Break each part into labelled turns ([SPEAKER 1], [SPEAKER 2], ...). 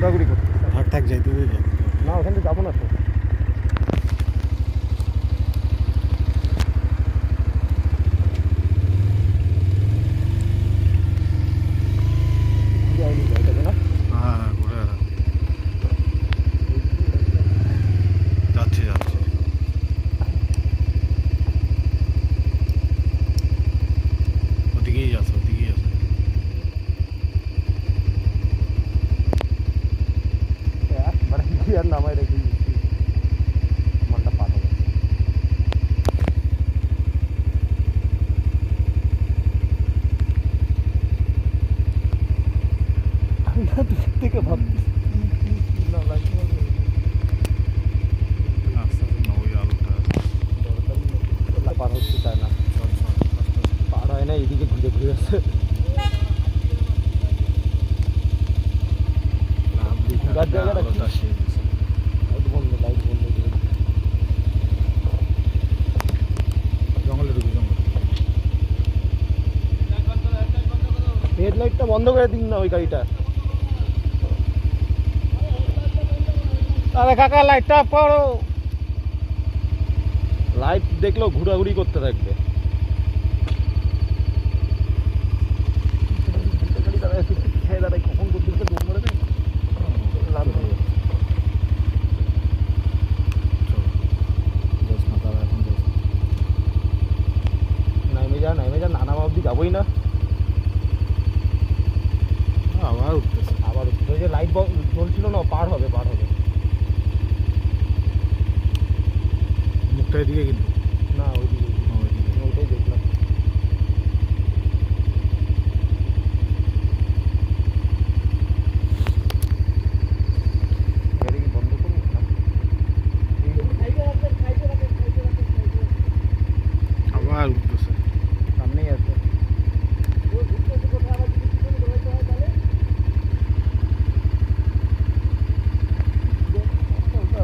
[SPEAKER 1] ঘোরাঘুরি করতে
[SPEAKER 2] থাক থাক যাইতে দে
[SPEAKER 1] না, ওখান থেকে যাবো না তো।
[SPEAKER 2] হ্যাঁ ঘুরে যাচ্ছি যাচ্ছি ওদিকেই যাচ্ছে ওদিকেই আছে
[SPEAKER 1] একবারে গিয়ার নামাই রেখে দিচ্ছি, মনটা পার হবে। আমি না দূর থেকে ভাবছি কি না লাগবে,
[SPEAKER 2] আস্তে আস্তে নই আলোটা
[SPEAKER 1] পার হচ্ছে চায় না, পার হয় না, এদিকে ঘুরে ঘুরে আসছে।
[SPEAKER 2] আলোটা শেষ
[SPEAKER 1] লাইট বন্ধ, লাইট বন্ধ।
[SPEAKER 2] জঙ্গলে ঢুকে জঙ্গল
[SPEAKER 1] হেডলাইটটা বন্ধ করে দিন না ওই গাড়িটা। আরে কাকা লাইটটা অফ করো। লাইট দেখলেও ঘোরাঘুরি করতে থাকবে। কখন করতে দৌড় মারবে লাভ নেই। নাইমে যা নানা অবধি যাবোই না,
[SPEAKER 2] আবার উঠতেছে
[SPEAKER 1] আবার ওই যে লাইট জ্বলছিল না, পার হবে পার হবে।
[SPEAKER 2] মুখটা এদিকে কিন্তু
[SPEAKER 1] না ওইদিকে, ওইটাই দেখলাম। গাড়ি কি বন্ধ করবো না?
[SPEAKER 2] আবার উঠতেছে
[SPEAKER 1] সামনেই আছে।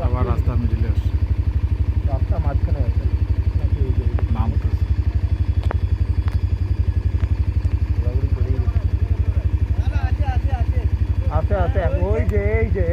[SPEAKER 2] আবার রাস্তা মিডিলে আসছে
[SPEAKER 1] রাস্তা মাঝখানে আছে নাকি ওই যে
[SPEAKER 2] নামতেছে
[SPEAKER 1] ঘোরাঘুরি করেই আছে আছে, ওই যে এই যে